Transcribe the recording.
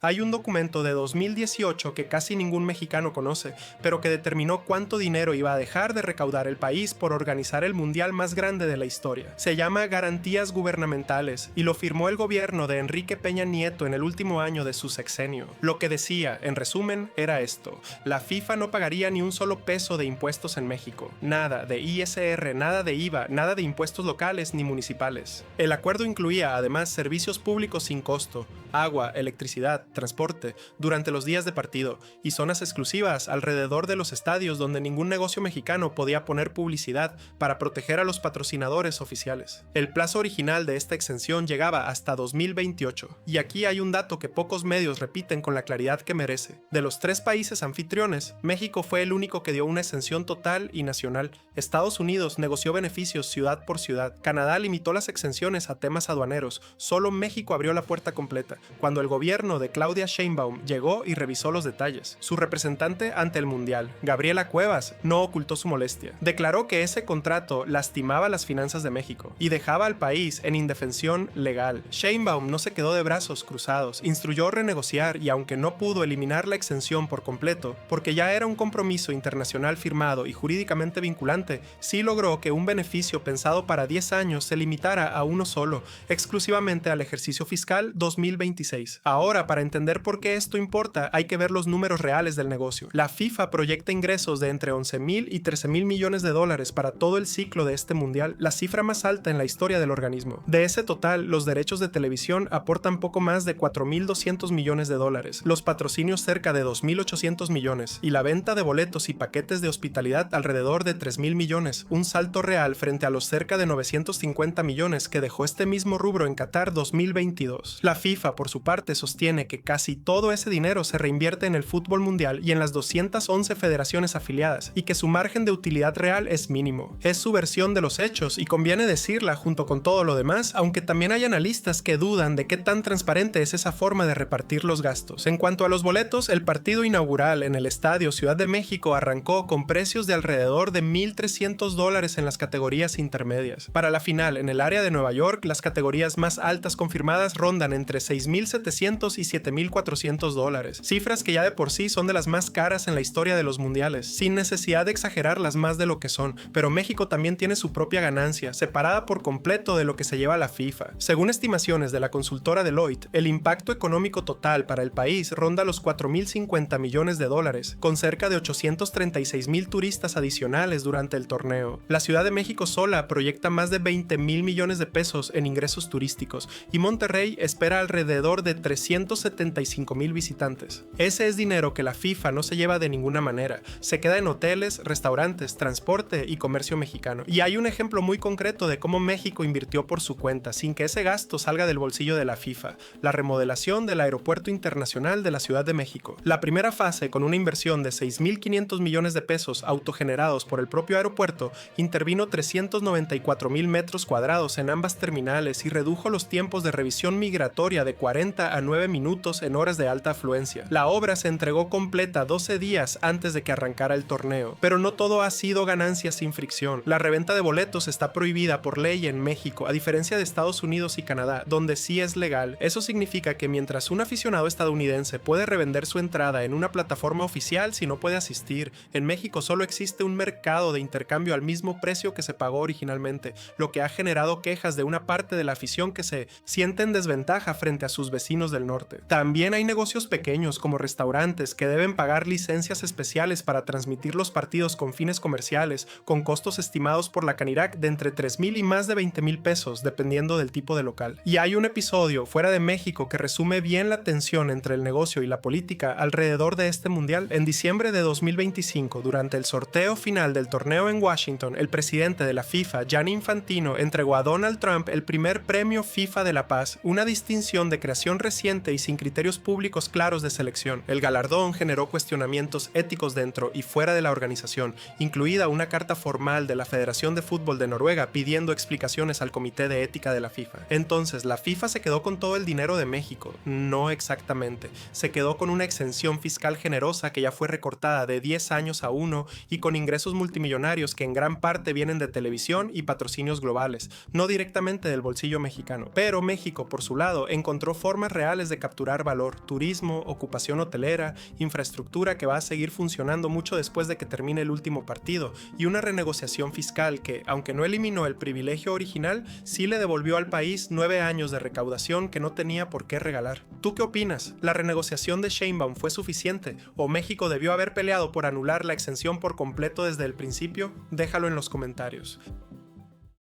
Hay un documento de 2018 que casi ningún mexicano conoce, pero que determinó cuánto dinero iba a dejar de recaudar el país por organizar el mundial más grande de la historia. Se llama Garantías Gubernamentales y lo firmó el gobierno de Enrique Peña Nieto en el último año de su sexenio. Lo que decía, en resumen, era esto: la FIFA no pagaría ni un solo peso de impuestos en México. Nada de ISR, nada de IVA, nada de impuestos locales ni municipales. El acuerdo incluía además servicios públicos sin costo, agua, electricidad, transporte, durante los días de partido, y zonas exclusivas alrededor de los estadios donde ningún negocio mexicano podía poner publicidad para proteger a los patrocinadores oficiales. El plazo original de esta exención llegaba hasta 2028, y aquí hay un dato que pocos medios repiten con la claridad que merece. De los 3 países anfitriones, México fue el único que dio una exención total y nacional. Estados Unidos negoció beneficios ciudad por ciudad. Canadá limitó las exenciones a temas aduaneros. Solo México abrió la puerta completa, cuando el gobierno de Claudia Sheinbaum llegó y revisó los detalles. Su representante ante el Mundial, Gabriela Cuevas, no ocultó su molestia. Declaró que ese contrato lastimaba las finanzas de México y dejaba al país en indefensión legal. Sheinbaum no se quedó de brazos cruzados, instruyó renegociar y aunque no pudo eliminar la exención por completo, porque ya era un compromiso internacional firmado y jurídicamente vinculante, sí logró que un beneficio pensado para 10 años se limitara a uno solo, exclusivamente al ejercicio fiscal 2026. Ahora, para entender por qué esto importa, hay que ver los números reales del negocio. La FIFA proyecta ingresos de entre 11,000 y 13,000 millones de dólares para todo el ciclo de este mundial, la cifra más alta en la historia del organismo. De ese total, los derechos de televisión aportan poco más de 4,200 millones de dólares, los patrocinios cerca de 2,800 millones, y la venta de boletos y paquetes de hospitalidad alrededor de 3,000 millones, un salto real frente a los cerca de 950 millones que dejó este mismo rubro en Qatar 2022. La FIFA, por su parte, sostiene que casi todo ese dinero se reinvierte en el fútbol mundial y en las 211 federaciones afiliadas, y que su margen de utilidad real es mínimo. Es su versión de los hechos y conviene decirla junto con todo lo demás, aunque también hay analistas que dudan de qué tan transparente es esa forma de repartir los gastos. En cuanto a los boletos, el partido inaugural en el Estadio Ciudad de México arrancó con precios de alrededor de $1,300 en las categorías intermedias. Para la final en el área de Nueva York, las categorías más altas confirmadas rondan entre $6,700 y $7,400, cifras que ya de por sí son de las más caras en la historia de los mundiales, sin necesidad de exagerarlas más de lo que son, pero México también tiene su propia ganancia, separada por completo de lo que se lleva la FIFA. Según estimaciones de la consultora Deloitte, el impacto económico total para el país ronda los $4,050 millones, con cerca de 836,000 turistas adicionales durante el torneo. La Ciudad de México sola proyecta más de 20,000 millones de pesos en ingresos turísticos, y Monterrey espera alrededor de 375,000 visitantes. Ese es dinero que la FIFA no se lleva de ninguna manera, se queda en hoteles, restaurantes, transporte y comercio mexicano. Y hay un ejemplo muy concreto de cómo México invirtió por su cuenta, sin que ese gasto salga del bolsillo de la FIFA: la remodelación del Aeropuerto Internacional de la Ciudad de México. La primera fase, con una inversión de 6,500 millones de pesos autogenerados por el propio aeropuerto, intervino 394,000 metros cuadrados en ambas terminales y redujo los tiempos de revisión migratoria de 40 a 9 minutos en horas de alta afluencia. La obra se entregó completa 12 días antes de que arrancara el torneo, pero no todo ha sido ganancia sin fricción. La reventa de boletos está prohibida por ley en México, a diferencia de Estados Unidos y Canadá, donde sí es legal. Eso significa que mientras un aficionado estadounidense puede revender su entrada en una plataforma oficial si no puede asistir, en México solo existe un mercado de intercambio al mismo precio que se pagó originalmente, lo que ha generado quejas de una parte de la afición que se siente en desventaja frente a sus vecinos del norte. También hay negocios pequeños como restaurantes que deben pagar licencias especiales para transmitir los partidos con fines comerciales, con costos estimados por la Canirac de entre 3,000 y más de 20,000 pesos, dependiendo del tipo de local. Y hay un episodio fuera de México que resume bien la tensión entre el negocio y la política alrededor de este mundial. En diciembre de 2025, durante el sorteo final del torneo en Washington, el presidente de la FIFA, Gianni Infantino, entregó a Donald Trump el primer premio FIFA de la Paz, una distinción de creación reciente y sin criterios públicos claros de selección. El galardón generó cuestionamientos éticos dentro y fuera de la organización, incluida una carta formal de la Federación de Fútbol de Noruega pidiendo explicaciones al Comité de Ética de la FIFA. Entonces, ¿la FIFA se quedó con todo el dinero de México? No exactamente. Se quedó con una exención fiscal generosa que ya fue recortada de 10 años a 1 y con ingresos multimillonarios que en gran parte vienen de televisión y patrocinios globales, no directamente del bolsillo mexicano. Pero México, por su lado, encontró formas reales de capturar asegurar valor, turismo, ocupación hotelera, infraestructura que va a seguir funcionando mucho después de que termine el último partido, y una renegociación fiscal que, aunque no eliminó el privilegio original, sí le devolvió al país 9 años de recaudación que no tenía por qué regalar. ¿Tú qué opinas? ¿La renegociación de Sheinbaum fue suficiente? ¿O México debió haber peleado por anular la exención por completo desde el principio? Déjalo en los comentarios.